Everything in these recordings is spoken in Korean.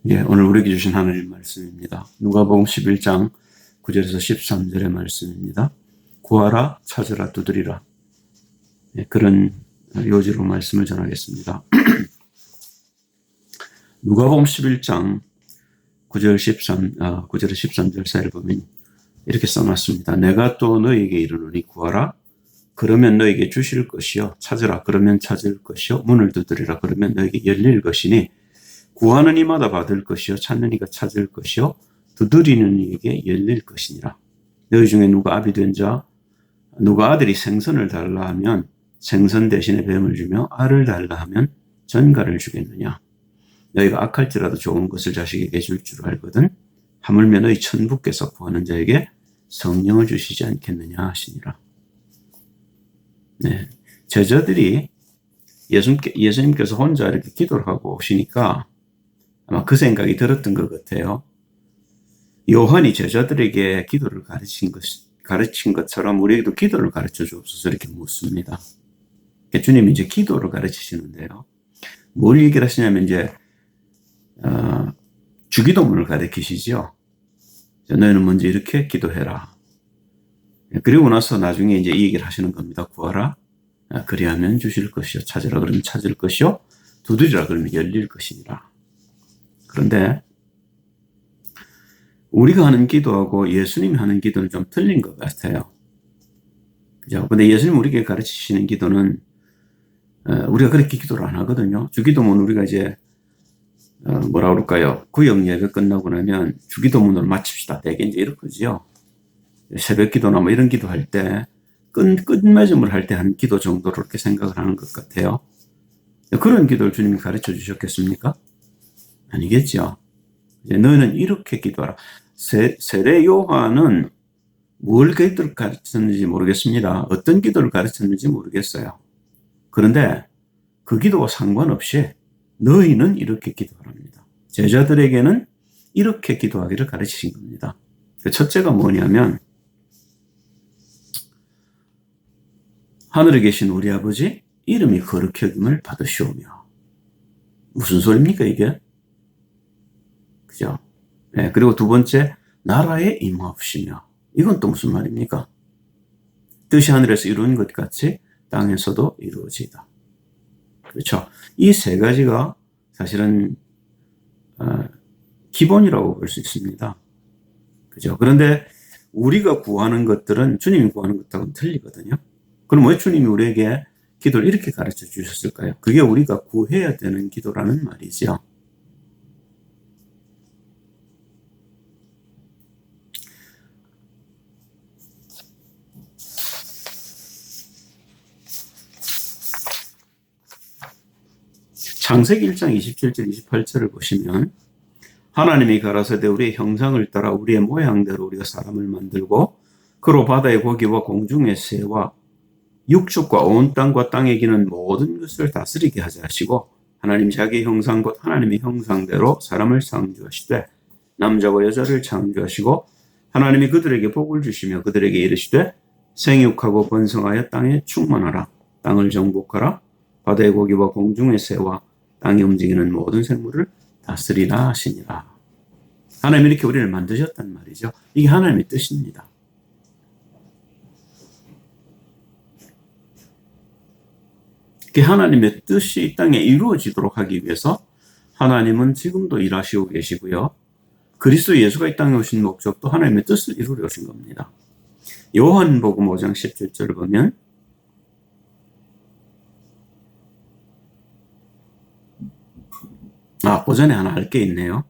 예, 오늘 우리에게 주신 하나님 말씀입니다. 누가복음 11장 9절에서 13절의 말씀입니다. 구하라, 찾으라, 두드리라. 예, 그런 요지로 말씀을 전하겠습니다. 누가복음 11장 9절에 13절 사이를 보면 이렇게 써놨습니다. 내가 또 너희에게 이르노니 구하라, 그러면 너희에게 주실 것이요. 찾으라, 그러면 찾을 것이요. 문을 두드리라, 그러면 너희에게 열릴 것이니 구하는 이마다 받을 것이요, 찾는 이가 찾을 것이요, 두드리는 이에게 열릴 것이니라. 너희 중에 누가 아비 된 자, 누가 아들이 생선을 달라 하면 생선 대신에 뱀을 주며 알을 달라 하면 전갈을 주겠느냐. 너희가 악할지라도 좋은 것을 자식에게 줄 줄 알거든 하물며 너희 천부께서 구하는 자에게 성령을 주시지 않겠느냐 하시니라. 네, 제자들이 예수님께서 혼자 이렇게 기도를 하고 오시니까 아마 그 생각이 들었던 것 같아요. 요한이 제자들에게 기도를 가르친 것처럼 우리에게도 기도를 가르쳐 주옵소서 이렇게 묻습니다. 주님이 이제 기도를 가르치시는데요. 뭘 얘기를 하시냐면 이제 주기도문을 가르치시죠. 너희는 먼저 이렇게 기도해라. 그리고 나서 나중에 이제 이 얘기를 하시는 겁니다. 구하라, 그리하면 주실 것이요. 찾으라, 그러면 찾을 것이요. 두드리라, 그러면 열릴 것이니라. 그런데 우리가 하는 기도하고 예수님이 하는 기도는 좀 틀린 것 같아요. 그죠? 근데 예수님 우리에게 가르치시는 기도는 우리가 그렇게 기도를 안 하거든요. 주기도문 우리가 이제 뭐라 그럴까요? 구역 예배 끝나고 나면 주기도문으로 마칩시다. 대개 이제 이렇게지요. 새벽 기도나 뭐 이런 기도 할 때 끝맺음을 할 때 한 기도 정도로 그렇게 생각을 하는 것 같아요. 그런 기도를 주님이 가르쳐 주셨겠습니까? 아니겠죠. 너희는 이렇게 기도하라. 세례 요한은 뭘 기도를 가르쳤는지 모르겠습니다. 어떤 기도를 가르쳤는지 모르겠어요. 그런데 그 기도와 상관없이 너희는 이렇게 기도하랍니다. 제자들에게는 이렇게 기도하기를 가르치신 겁니다. 첫째가 뭐냐면 하늘에 계신 우리 아버지 이름이 거룩히 여김을 받으시오며. 무슨 소리입니까 이게? 그죠? 네, 그리고 두 번째, 나라에 임하옵시며. 이건 또 무슨 말입니까? 뜻이 하늘에서 이루어진 것 같이 땅에서도 이루어지다. 그렇죠? 이 세 가지가 사실은 기본이라고 볼 수 있습니다. 그죠? 그런데 우리가 구하는 것들은 주님이 구하는 것하고는 틀리거든요. 그럼 왜 주님이 우리에게 기도를 이렇게 가르쳐 주셨을까요? 그게 우리가 구해야 되는 기도라는 말이죠. 창세기 1장 27절 28절을 보시면 하나님이 가라사대 우리의 형상을 따라 우리의 모양대로 우리가 사람을 만들고 그로 바다의 고기와 공중의 새와 육축과 온 땅과 땅에 기는 모든 것을 다스리게 하자 하시고 하나님 자기 형상 곧 하나님의 형상대로 사람을 창조하시되 남자와 여자를 창조하시고 하나님이 그들에게 복을 주시며 그들에게 이르시되 생육하고 번성하여 땅에 충만하라. 땅을 정복하라. 바다의 고기와 공중의 새와 땅에 움직이는 모든 생물을 다스리라 하시니라. 하나님이 이렇게 우리를 만드셨단 말이죠. 이게 하나님의 뜻입니다. 하나님의 뜻이 이 땅에 이루어지도록 하기 위해서 하나님은 지금도 일하시고 계시고요. 그리스도 예수가 이 땅에 오신 목적도 하나님의 뜻을 이루려 오신 겁니다. 요한복음 5장 17절을 보면 그 전에 하나 할 게 있네요.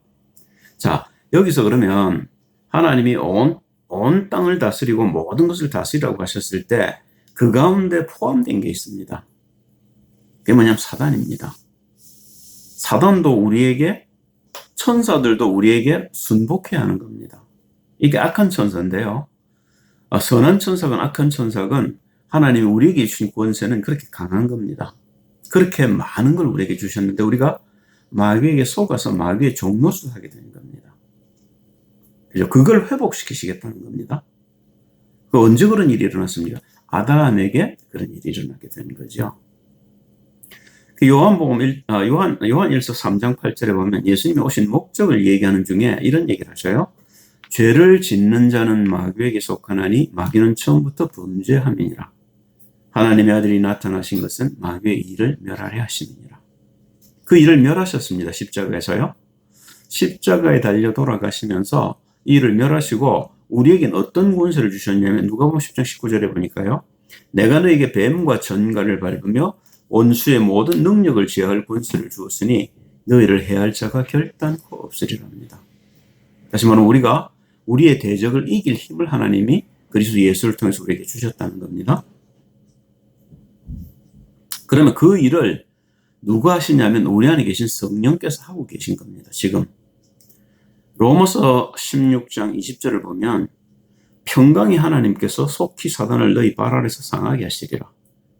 자, 여기서 그러면 하나님이 온 땅을 다스리고 모든 것을 다스리라고 하셨을 때 그 가운데 포함된 게 있습니다. 그게 뭐냐면 사단입니다. 사단도 우리에게, 천사들도 우리에게 순복해야 하는 겁니다. 이게 악한 천사인데요. 선한 천사건 악한 천사건 하나님이 우리에게 주신 권세는 그렇게 강한 겁니다. 그렇게 많은 걸 우리에게 주셨는데 우리가 마귀에게 속아서 마귀의 종노릇을 하게 되는 겁니다. 그죠? 그걸 회복시키시겠다는 겁니다. 언제 그런 일이 일어났습니까? 아담에게 그런 일이 일어나게 된 거죠. 그 요한 1서 3장 8절에 보면 예수님이 오신 목적을 얘기하는 중에 이런 얘기를 하셔요. 죄를 짓는 자는 마귀에게 속하나니 마귀는 처음부터 범죄함이니라. 하나님의 아들이 나타나신 것은 마귀의 일을 멸하려 하심이니라. 그 일을 멸하셨습니다. 십자가에서요. 십자가에 달려 돌아가시면서 이 일을 멸하시고 우리에겐 어떤 권세를 주셨냐면 누가복음 10장 19절에 보니까요. 내가 너에게 뱀과 전갈을 밟으며 원수의 모든 능력을 제어할 권세를 주었으니 너희를 해할 자가 결단코 없으리라 합니다. 다시 말하면 우리가 우리의 대적을 이길 힘을 하나님이 그리스도 예수를 통해서 우리에게 주셨다는 겁니다. 그러면 그 일을 누가 하시냐면 우리 안에 계신 성령께서 하고 계신 겁니다. 지금 로마서 16장 20절을 보면 평강의 하나님께서 속히 사단을 너희 발 아래서 상하게 하시리라.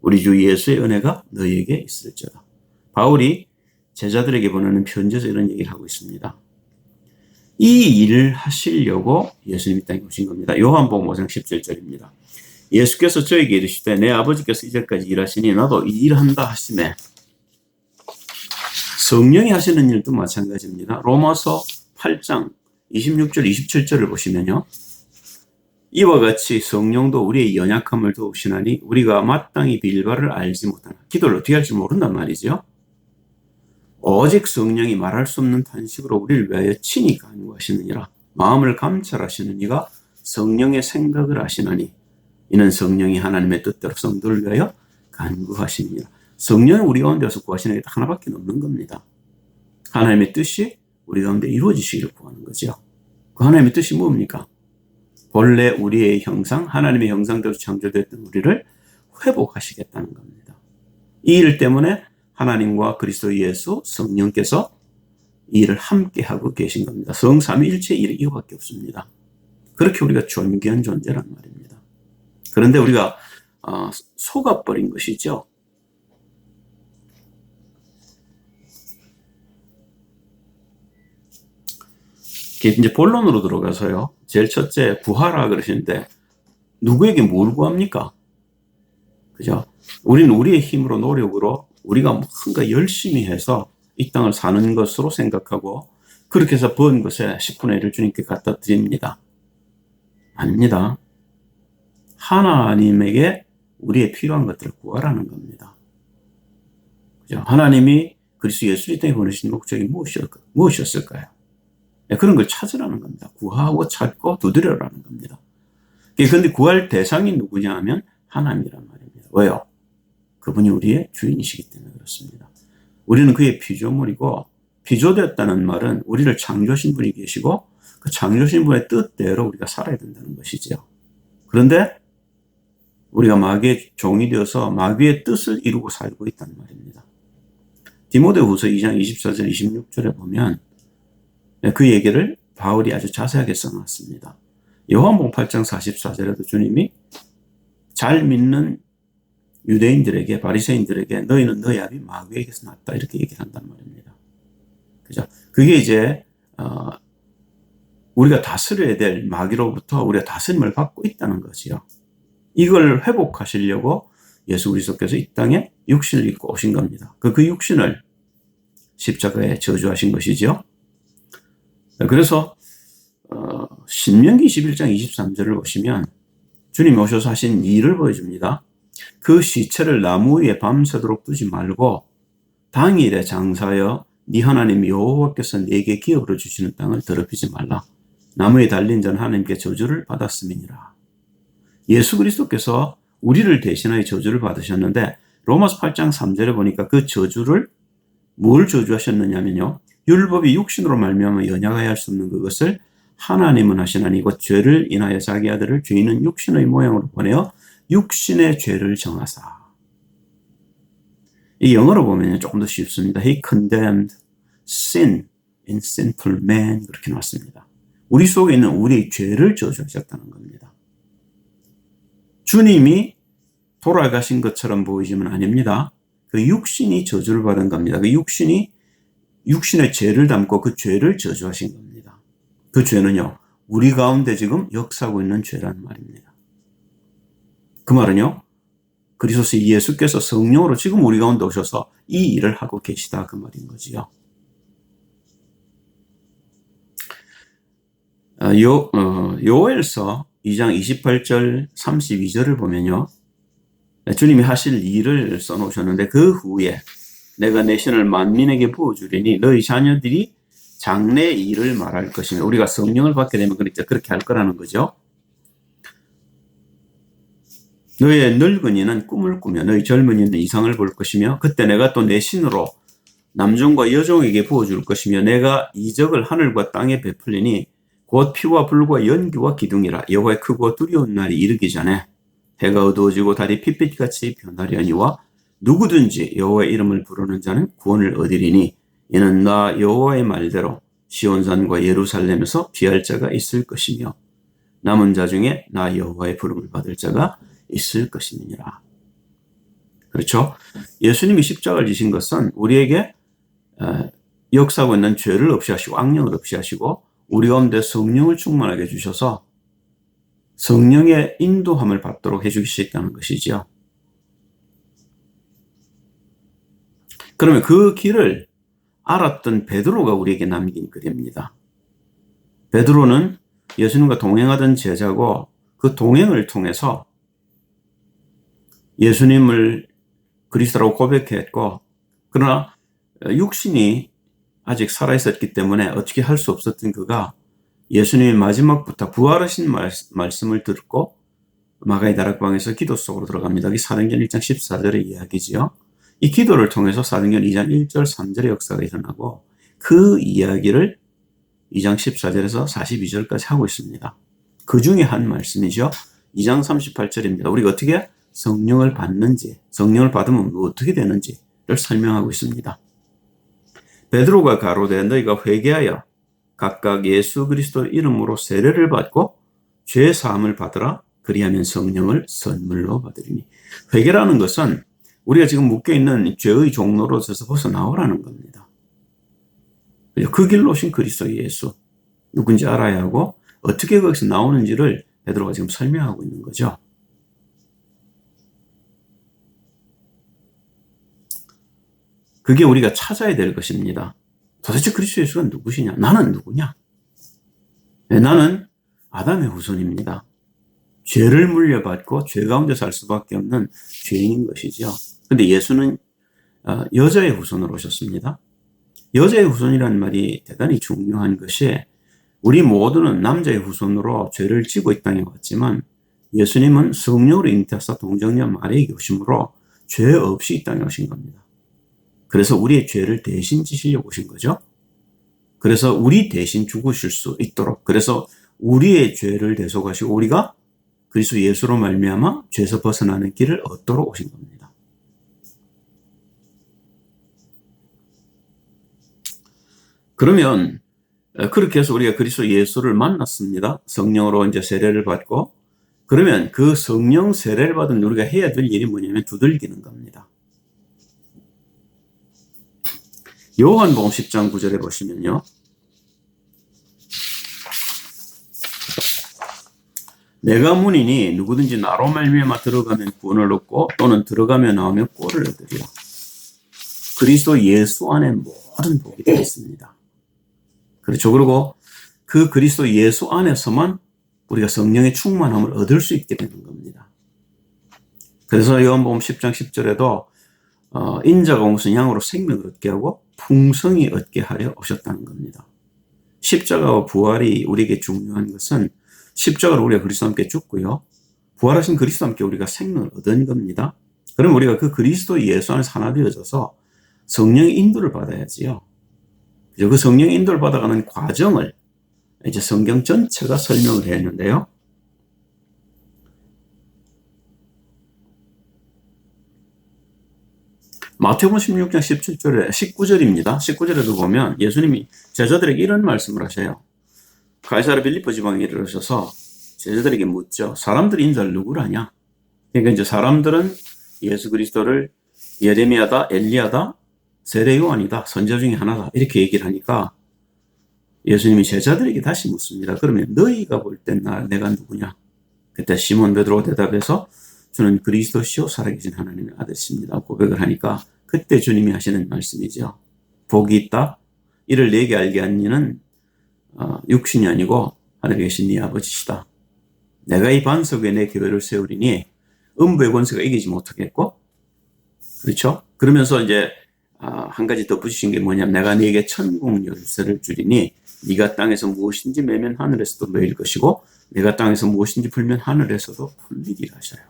우리 주 예수의 은혜가 너희에게 있을지어다. 바울이 제자들에게 보내는 편지에서 이런 얘기를 하고 있습니다. 이 일을 하시려고 예수님이 땅에 오신 겁니다. 요한복음 5장 17절입니다. 예수께서 저에게 이르시되 내 아버지께서 이제까지 일하시니 나도 이 일한다 하시매 성령이 하시는 일도 마찬가지입니다. 로마서 8장 26절 27절을 보시면요. 이와 같이 성령도 우리의 연약함을 도우시나니 우리가 마땅히 빌 바를 알지 못하나 기도를 어떻게 할지 모른단 말이죠. 오직 성령이 말할 수 없는 탄식으로 우리를 위하여 친히 간구하시느니라. 마음을 감찰하시는 이가 성령의 생각을 아시나니 이는 성령이 하나님의 뜻대로 성도를 위하여 간구하시느니라. 성령은 우리 가운데서 구하시는 게 하나밖에 없는 겁니다. 하나님의 뜻이 우리 가운데 이루어지시기를 구하는 거죠. 그 하나님의 뜻이 뭡니까? 본래 우리의 형상, 하나님의 형상대로 창조되었던 우리를 회복하시겠다는 겁니다. 이 일 때문에 하나님과 그리스도 예수, 성령께서 이 일을 함께 하고 계신 겁니다. 성삼위일체의 일이 이거밖에 없습니다. 그렇게 우리가 존귀한 존재란 말입니다. 그런데 우리가 속아버린 것이죠. 이제 본론으로 들어가서요. 제일 첫째 구하라 그러시는데 누구에게 뭘 구합니까? 그죠? 우리는 우리의 힘으로 노력으로 우리가 뭔가 열심히 해서 이 땅을 사는 것으로 생각하고 그렇게 해서 번 것에 10분의 1을 주님께 갖다 드립니다. 아닙니다. 하나님에게 우리의 필요한 것들을 구하라는 겁니다. 그죠? 하나님이 그리스도 예수를 이 땅에 보내신 목적이 무엇이었을까요? 그런 걸 찾으라는 겁니다. 구하고 찾고 두드려라는 겁니다. 그런데 구할 대상이 누구냐 하면 하나님이란 말입니다. 왜요? 그분이 우리의 주인이시기 때문에 그렇습니다. 우리는 그의 피조물이고 피조되었다는 말은 우리를 창조하신 분이 계시고 그 창조하신 분의 뜻대로 우리가 살아야 된다는 것이죠. 그런데 우리가 마귀의 종이 되어서 마귀의 뜻을 이루고 살고 있다는 말입니다. 디모데후서 2장 24절 26절에 보면 그 얘기를 바울이 아주 자세하게 써놨습니다. 요한복음 8장 44절에도 주님이 잘 믿는 유대인들에게 바리새인들에게 너희는 너희 아비 마귀에게서 났다 이렇게 얘기를 한단 말입니다. 그죠? 그게 이제 우리가 다스려야 될 마귀로부터 우리가 다스림을 받고 있다는 거지요. 이걸 회복하시려고 예수 그리스도께서 이 땅에 육신을 입고 오신 겁니다. 그 육신을 십자가에 저주하신 것이죠. 그래서 신명기 21장 23절을 보시면 주님이 오셔서 하신 일을 보여줍니다. 그 시체를 나무 위에 밤새도록 두지 말고 당일에 장사하여 네 하나님 여호와께서 네게 기업으로 주시는 땅을 더럽히지 말라. 나무에 달린 자는 하나님께 저주를 받았음이니라. 예수 그리스도께서 우리를 대신하여 저주를 받으셨는데 로마서 8장 3절에 보니까 그 저주를 뭘 저주하셨느냐면요. 율법이 육신으로 말미암아 연약하여 할 수 없는 그것을 하나님은 하시나니 곧 죄를 인하여 자기 아들을 죄인은 육신의 모양으로 보내어 육신의 죄를 정하사. 이 영어로 보면 조금 더 쉽습니다. He condemned sin in sinful man 그렇게 나왔습니다. 우리 속에 있는 우리의 죄를 저주하셨다는 겁니다. 주님이 돌아가신 것처럼 보이지만 아닙니다. 그 육신이 저주를 받은 겁니다. 그 육신의 죄를 담고 그 죄를 저주하신 겁니다. 그 죄는요, 우리 가운데 지금 역사하고 있는 죄란 말입니다. 그 말은요, 그리스도 예수께서 성령으로 지금 우리 가운데 오셔서 이 일을 하고 계시다 그 말인 거지요. 요엘서 2장 28절 32절을 보면요. 주님이 하실 일을 써놓으셨는데 그 후에 내가 내 신을 만민에게 부어주리니 너희 자녀들이 장래 일을 말할 것이며 우리가 성령을 받게 되면 그렇게 할 거라는 거죠. 너의 늙은이는 꿈을 꾸며 너희 젊은이는 이상을 볼 것이며 그때 내가 또 내 신으로 남종과 여종에게 부어줄 것이며 내가 이적을 하늘과 땅에 베풀리니 곧 피와 불과 연기와 기둥이라 여호와의 크고 두려운 날이 이르기 전에 해가 어두워지고 달이 핏빛같이 변하려니와 누구든지 여호와의 이름을 부르는 자는 구원을 얻으리니 이는 나 여호와의 말대로 시온산과 예루살렘에서 피할 자가 있을 것이며 남은 자 중에 나 여호와의 부름을 받을 자가 있을 것임이니라. 그렇죠? 예수님이 십자가를 지신 것은 우리에게 역사하고 있는 죄를 없이 하시고 악령을 없이 하시고 우리 가운데 성령을 충만하게 해주셔서 성령의 인도함을 받도록 해주시겠다는 것이지요. 그러면 그 길을 알았던 베드로가 우리에게 남긴 글입니다. 베드로는 예수님과 동행하던 제자고 그 동행을 통해서 예수님을 그리스도라고 고백했고 그러나 육신이 아직 살아있었기 때문에 어떻게 할 수 없었던 그가 예수님의 마지막부터 부활하신 말씀을 듣고 마가의 다락방에서 기도 속으로 들어갑니다. 이 사도행전 1장 14절의 이야기지요. 이 기도를 통해서 사도행전 2장 1절 3절의 역사가 일어나고 그 이야기를 2장 14절에서 42절까지 하고 있습니다. 그 중에 한 말씀이죠. 2장 38절입니다. 우리가 어떻게 성령을 받는지, 성령을 받으면 어떻게 되는지를 설명하고 있습니다. 베드로가 가로되 너희가 회개하여 각각 예수 그리스도 이름으로 세례를 받고 죄 사함을 받으라. 그리하면 성령을 선물로 받으리니. 회개라는 것은 우리가 지금 묶여있는 죄의 종로로서 벗어나오라는 겁니다. 그 길로 오신 그리스도 예수 누군지 알아야 하고 어떻게 거기서 나오는지를 베드로가 지금 설명하고 있는 거죠. 그게 우리가 찾아야 될 것입니다. 도대체 그리스도 예수가 누구시냐? 나는 누구냐? 네, 나는 아담의 후손입니다. 죄를 물려받고 죄 가운데 살 수밖에 없는 죄인인 것이죠. 근데 예수는 여자의 후손으로 오셨습니다. 여자의 후손이라는 말이 대단히 중요한 것이 우리 모두는 남자의 후손으로 죄를 지고 이 땅에 왔지만 예수님은 성령으로 잉태하사 동정녀 마리아에게 오심으로 죄 없이 이 땅에 오신 겁니다. 그래서 우리의 죄를 대신 지시려고 오신 거죠. 그래서 우리 대신 죽으실 수 있도록 그래서 우리의 죄를 대속하시고 우리가 그리스도 예수로 말미암아 죄에서 벗어나는 길을 얻도록 오신 겁니다. 그러면 그렇게 해서 우리가 그리스도 예수를 만났습니다. 성령으로 이제 세례를 받고 그러면 그 성령 세례를 받은 우리가 해야 될 일이 뭐냐면 두들기는 겁니다. 요한복음 10장 9절에 보시면요. 내가 문이니 누구든지 나로 말미암아 들어가면 구원을 얻고 또는 들어가며 나오면 꼴을 얻으리라. 그리스도 예수 안에 모든 복이 되어 있습니다. 그렇죠. 그리고 그 그리스도 예수 안에서만 우리가 성령의 충만함을 얻을 수 있게 되는 겁니다. 그래서 요한복음 10장 10절에도 인자가 온 것은 양으로 생명을 얻게 하고 풍성히 얻게 하려 오셨다는 겁니다. 십자가와 부활이 우리에게 중요한 것은 십자가로 우리가 그리스도와 함께 죽고요. 부활하신 그리스도와 함께 우리가 생명을 얻은 겁니다. 그럼 우리가 그 그리스도 예수 안에서 하나 되어져서 성령의 인도를 받아야지요. 그 성령의 인도를 받아가는 과정을 이제 성경 전체가 설명을 해야 했는데요. 마태복음 16장 17절에 19절입니다. 19절에도 보면 예수님이 제자들에게 이런 말씀을 하셔요. 가이사랴 빌립보 지방에 이르러셔서 제자들에게 묻죠. 사람들이 인자를 누구라냐? 그러니까 이제 사람들은 예수 그리스도를 예레미야다, 엘리야다, 세례 요한이다, 선지자 중에 하나다 이렇게 얘기를 하니까 예수님이 제자들에게 다시 묻습니다. 그러면 너희가 볼 땐 내가 누구냐? 그때 시몬 베드로가 대답해서 저는 그리스도시요 살아계신 하나님의 아들이십니다 고백을 하니까 그때 주님이 하시는 말씀이죠. 복이 있다. 이를 내게 알게 한 이는 육신이 아니고 하늘에 계신 네 아버지시다. 내가 이 반석 위에 내 교회를 세우리니 음부의 권세가 이기지 못하겠고, 그렇죠? 그러면서 이제 한 가지 더 붙이신 게 뭐냐면 내가 네게 천국 열쇠를 주리니 네가 땅에서 무엇인지 매면 하늘에서도 매일 것이고 내가 땅에서 무엇인지 풀면 하늘에서도 풀리리라 하셔요.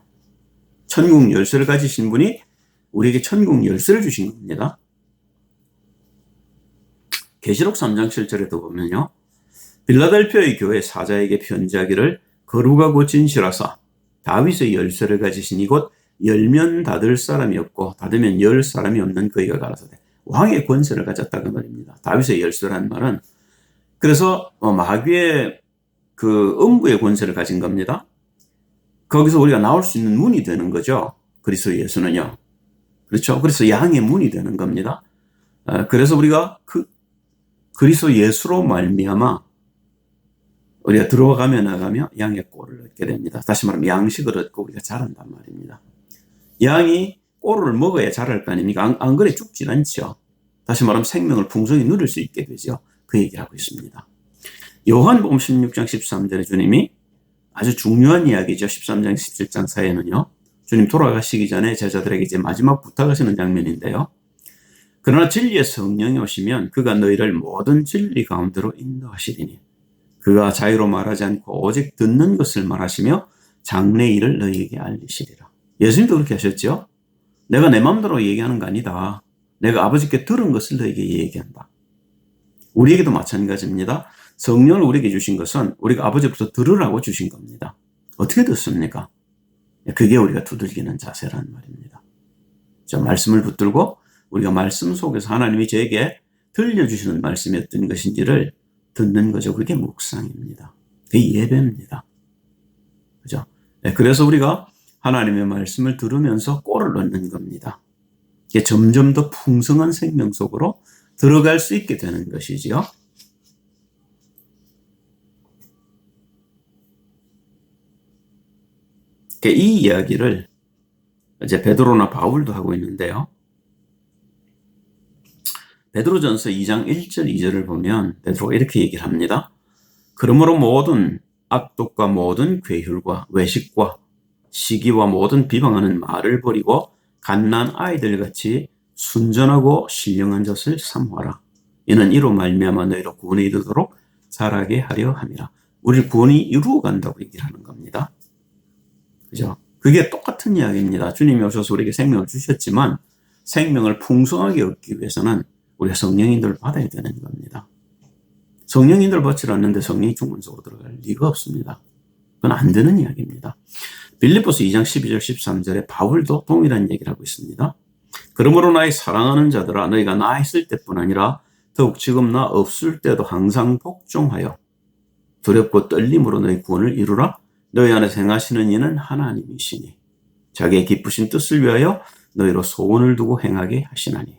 천국 열쇠를 가지신 분이 우리에게 천국 열쇠를 주신 겁니다. 계시록 3장 7절에도 보면요. 빌라델피아의 교회 사자에게 편지하기를 거룩하고 진실하사 다윗의 열쇠를 가지신 이곳 열면 닫을 사람이 없고 닫으면 열 사람이 없는 그이가 가라사대. 왕의 권세를 가졌다는 말입니다. 다윗의 열쇠라는 말은 그래서 마귀의 그 음부의 권세를 가진 겁니다. 거기서 우리가 나올 수 있는 문이 되는 거죠. 그리스도 예수는요. 그렇죠. 그래서 양의 문이 되는 겁니다. 그래서 우리가 그리스도 예수로 말미암아 우리가 들어가며 나가며 양의 꼴을 얻게 됩니다. 다시 말하면 양식을 얻고 우리가 자란단 말입니다. 양이 꼴을 먹어야 자랄 거 아닙니까? 안 그래 죽질 않죠. 다시 말하면 생명을 풍성히 누릴 수 있게 되죠. 그 얘기를 하고 있습니다. 요한복음 16장 13절에 주님이 아주 중요한 이야기죠. 13장 17장 사이에는요. 주님 돌아가시기 전에 제자들에게 이제 마지막 부탁하시는 장면인데요. 그러나 진리의 성령이 오시면 그가 너희를 모든 진리 가운데로 인도하시리니 그가 자유로 말하지 않고 오직 듣는 것을 말하시며 장래 일을 너희에게 알리시리라. 예수님도 그렇게 하셨죠. 내가 내 마음대로 얘기하는 거 아니다. 내가 아버지께 들은 것을 너희에게 얘기한다. 우리에게도 마찬가지입니다. 성령을 우리에게 주신 것은 우리가 아버지부터 들으라고 주신 겁니다. 어떻게 듣습니까? 그게 우리가 두들기는 자세라는 말입니다. 자, 말씀을 붙들고 우리가 말씀 속에서 하나님이 저에게 들려주시는 말씀이 어떤 것인지를 듣는 거죠. 그게 묵상입니다. 그게 예배입니다. 그죠? 그래서 우리가 하나님의 말씀을 들으면서 꼴을 얻는 겁니다. 이게 점점 더 풍성한 생명 속으로 들어갈 수 있게 되는 것이지요. 이 이야기를 이제 베드로나 바울도 하고 있는데요. 베드로전서 2장 1절 2절을 보면 베드로가 이렇게 얘기를 합니다. 그러므로 모든 악독과 모든 괴휼과 외식과 시기와 모든 비방하는 말을 버리고 갓난 아이들같이 순전하고 신령한 젖을 삼하라. 이는 이로 말미암아 너희로 구원에 이르도록 자라게 하려 함이라. 우리 구원이 이루어간다고 얘기를 하는 겁니다. 그죠? 그게 똑같은 이야기입니다. 주님이 오셔서 우리에게 생명을 주셨지만 생명을 풍성하게 얻기 위해서는 우리가 성령인들을 받아야 되는 겁니다. 성령인들을 받지 않는데 성령이 충만 속으로 들어갈 리가 없습니다. 그건 안 되는 이야기입니다. 빌립보서 2장 12절 13절에 바울도 동일한 얘기를 하고 있습니다. 그러므로 나의 사랑하는 자들아 너희가 나 있을 때뿐 아니라 더욱 지금 나 없을 때도 항상 복종하여 두렵고 떨림으로 너희 구원을 이루라. 너희 안에서 행하시는 이는 하나님이시니 자기의 기쁘신 뜻을 위하여 너희로 소원을 두고 행하게 하시나니.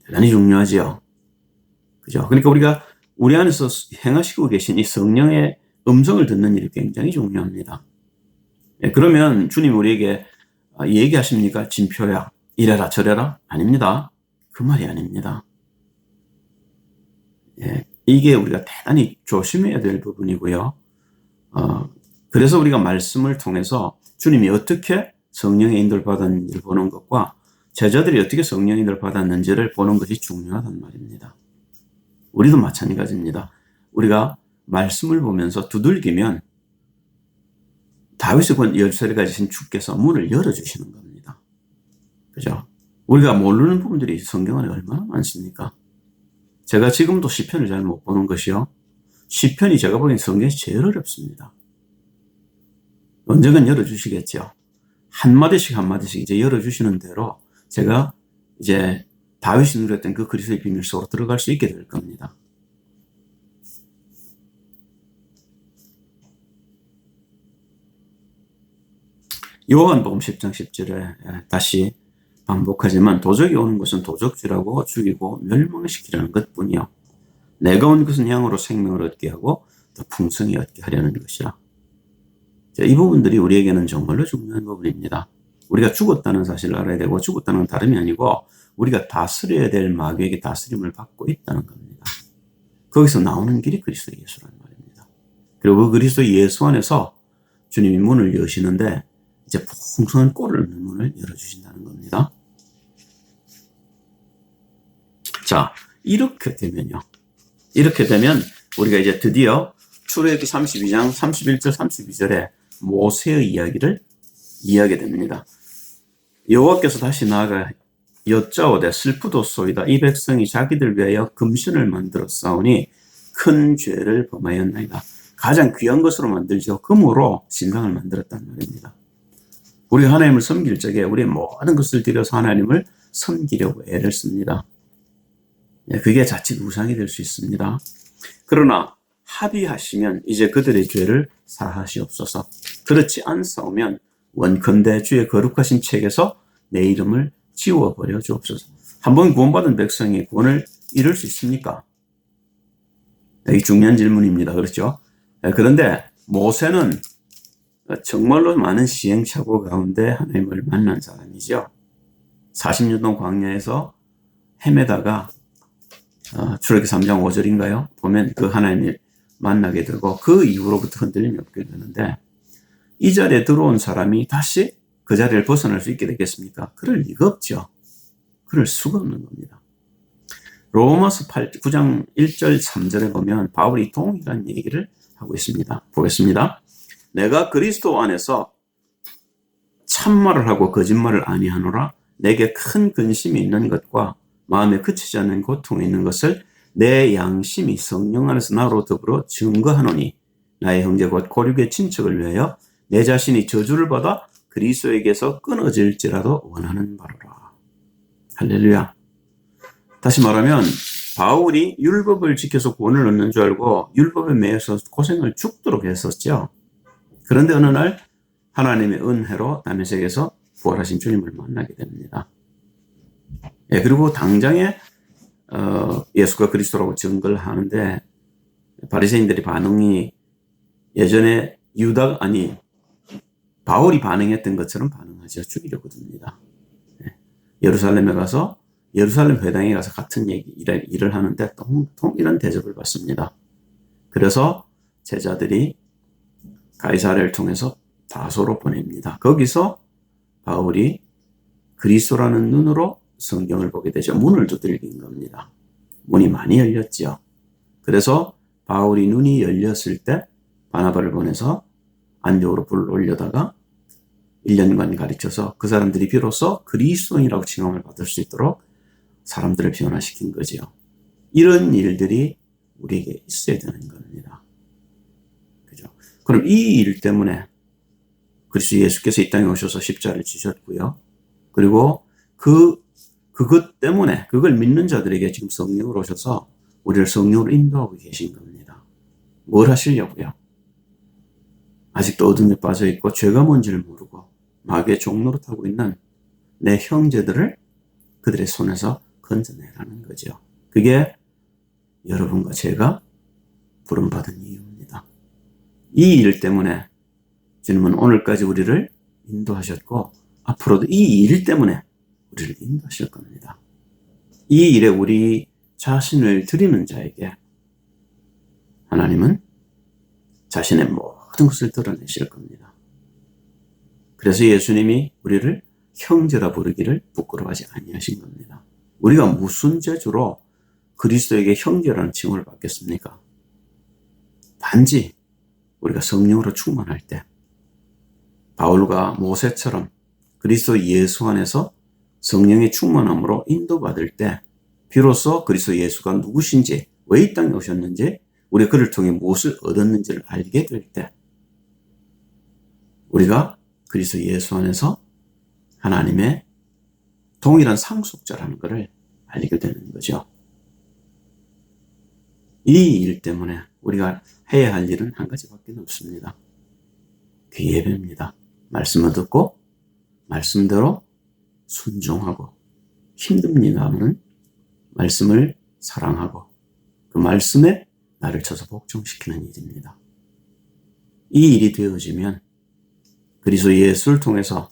대단히 중요하지요. 그죠? 그러니까 우리가 우리 안에서 행하시고 계신 이 성령의 음성을 듣는 일이 굉장히 중요합니다. 그러면 주님 우리에게 얘기하십니까? 진표야, 이래라 저래라? 아닙니다. 그 말이 아닙니다. 이게 우리가 대단히 조심해야 될 부분이고요. 그래서 우리가 말씀을 통해서 주님이 어떻게 성령의 인도를 받았는지를 보는 것과 제자들이 어떻게 성령의 인도를 받았는지를 보는 것이 중요하단 말입니다. 우리도 마찬가지입니다. 우리가 말씀을 보면서 두들기면 다윗의 열쇠를 가지신 주께서 문을 열어주시는 겁니다. 그죠? 우리가 모르는 부분들이 성경 안에 얼마나 많습니까? 제가 지금도 시편을 잘 못 보는 것이요. 시편이 제가 보기엔 성경이 제일 어렵습니다. 언젠간 열어주시겠죠. 한마디씩 한마디씩 이제 열어주시는 대로 제가 이제 다윗이 누렸던 그 그리스도의 비밀 속으로 들어갈 수 있게 될 겁니다. 요한복음 10장 10절에 다시 반복하지만 도적이 오는 것은 도적질하고 죽이고 멸망시키려는 것뿐이요. 내가 온 것은 양으로 생명을 얻게 하고 더 풍성히 얻게 하려는 것이라. 이 부분들이 우리에게는 정말로 중요한 부분입니다. 우리가 죽었다는 사실을 알아야 되고, 죽었다는 건 다름이 아니고 우리가 다스려야 될 마귀에게 다스림을 받고 있다는 겁니다. 거기서 나오는 길이 그리스도 예수라는 말입니다. 그리고 그 그리스도 예수 안에서 주님이 문을 여시는데 이제 풍성한 꼴을 얻는 문을 열어주신다는 겁니다. 자, 이렇게 되면요. 이렇게 되면 우리가 이제 드디어 출애굽기 32장 31절 32절에 모세의 이야기를 이해하게 됩니다. 여호와께서 다시 나아가 여짜오되 슬프도소이다. 이 백성이 자기들 위하여 금신을 만들어 싸우니 큰 죄를 범하였나이다. 가장 귀한 것으로 만들죠. 금으로 신상을 만들었단 말입니다. 우리가 하나님을 섬길 적에 우리의 모든 것을 들여서 하나님을 섬기려고 애를 씁니다. 그게 자칫 우상이 될 수 있습니다. 그러나 합의하시면 이제 그들의 죄를 사하시옵소서. 그렇지 않사오면 원컨대 주의 거룩하신 책에서 내 이름을 지워버려 주옵소서. 한번 구원받은 백성이 구원을 이룰 수 있습니까? 이 중요한 질문입니다. 그렇죠? 그런데 모세는 정말로 많은 시행착오 가운데 하나님을 만난 사람이죠. 40년 동안 광야에서 헤매다가 출애굽기 3장 5절인가요? 보면 그 하나님을 만나게 되고 그 이후로부터 흔들림이 없게 되는데, 이 자리에 들어온 사람이 다시 그 자리를 벗어날 수 있게 되겠습니까? 그럴 리가 없죠. 그럴 수가 없는 겁니다. 로마서 9장 1절 3절에 보면 바울이 동일한 얘기를 하고 있습니다. 보겠습니다. 내가 그리스도 안에서 참말을 하고 거짓말을 아니하노라. 내게 큰 근심이 있는 것과 마음에 그치지 않는 고통이 있는 것을 내 양심이 성령 안에서 나로 더불어 증거하노니 나의 형제 곧 고륙의 친척을 위하여 내 자신이 저주를 받아 그리스도에게서 끊어질지라도 원하는 바로라. 할렐루야. 다시 말하면 바울이 율법을 지켜서 구원을 얻는 줄 알고 율법에 매여서 고생을 죽도록 했었죠. 그런데 어느 날 하나님의 은혜로 다메섹에서 부활하신 주님을 만나게 됩니다. 그리고 당장에 예수가 그리스도라고 증거를 하는데 바리새인들의 반응이 예전에 바울이 반응했던 것처럼 반응하죠. 죽이려고 듭니다. 예루살렘에 가서 예루살렘 회당에 가서 같은 일을 하는데 동일한 대접을 받습니다. 그래서 제자들이 가이사랴를 통해서 다소로 보냅니다. 거기서 바울이 그리스도라는 눈으로 성경을 보게 되죠. 문을 두들긴 겁니다. 문이 많이 열렸죠. 그래서 바울이 눈이 열렸을 때 바나바를 보내서 안디옥으로 불을 올려다가 1년간 가르쳐서 그 사람들이 비로소 그리스도인이라고 칭함을 받을 수 있도록 사람들을 변화시킨 거죠. 이런 일들이 우리에게 있어야 되는 겁니다. 그죠? 그럼 이 일 때문에 그리스도 예수께서 이 땅에 오셔서 십자가를 지셨고요. 그리고 그것 때문에 그걸 믿는 자들에게 지금 성령으로 오셔서 우리를 성령으로 인도하고 계신 겁니다. 뭘 하시려고요? 아직도 어둠에 빠져 있고 죄가 뭔지를 모르고 마귀의 종로로 타고 있는 내 형제들을 그들의 손에서 건져내라는 거죠. 그게 여러분과 제가 부름받은 이유입니다. 이 일 때문에 주님은 오늘까지 우리를 인도하셨고 앞으로도 이 일 때문에 우리를 인도하실 겁니다. 이 일에 우리 자신을 드리는 자에게 하나님은 자신의 모든 것을 드러내실 겁니다. 그래서 예수님이 우리를 형제라 부르기를 부끄러워하지 아니하신 겁니다. 우리가 무슨 재주로 그리스도에게 형제라는 칭호를 받겠습니까? 단지 우리가 성령으로 충만할 때, 바울과 모세처럼 그리스도 예수 안에서 성령의 충만함으로 인도받을 때 비로소 그리스도 예수가 누구신지, 왜 이 땅에 오셨는지, 우리가 그를 통해 무엇을 얻었는지를 알게 될 때 우리가 그리스도 예수 안에서 하나님의 동일한 상속자라는 것을 알게 되는 거죠. 이 일 때문에 우리가 해야 할 일은 한 가지밖에 없습니다. 그 예배입니다. 말씀을 듣고 말씀대로 순종하고 힘듭니다 하는 말씀을 사랑하고 그 말씀에 나를 쳐서 복종시키는 일입니다. 이 일이 되어지면 그리스도 예수를 통해서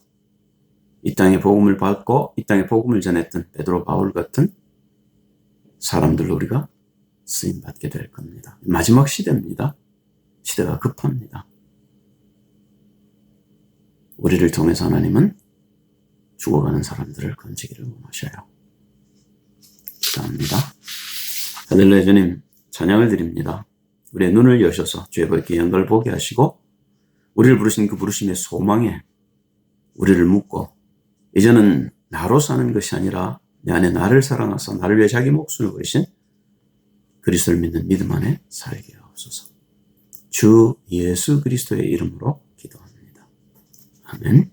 이 땅에 복음을 받고 이 땅에 복음을 전했던 베드로 바울 같은 사람들로 우리가 쓰임받게 될 겁니다. 마지막 시대입니다. 시대가 급합니다. 우리를 통해서 하나님은 죽어가는 사람들을 건지기를 원하셔요. 기도합니다. 할렐루야. 주님 찬양을 드립니다. 우리의 눈을 여셔서 주의 밝게 영광을 보게 하시고 우리를 부르신 그 부르심의 소망에 우리를 묻고 이제는 나로 사는 것이 아니라 내 안에 나를 사랑하사 나를 위해 자기 목숨을 버리신 그리스도를 믿는 믿음 안에 살게 하옵소서. 주 예수 그리스도의 이름으로 기도합니다. 아멘.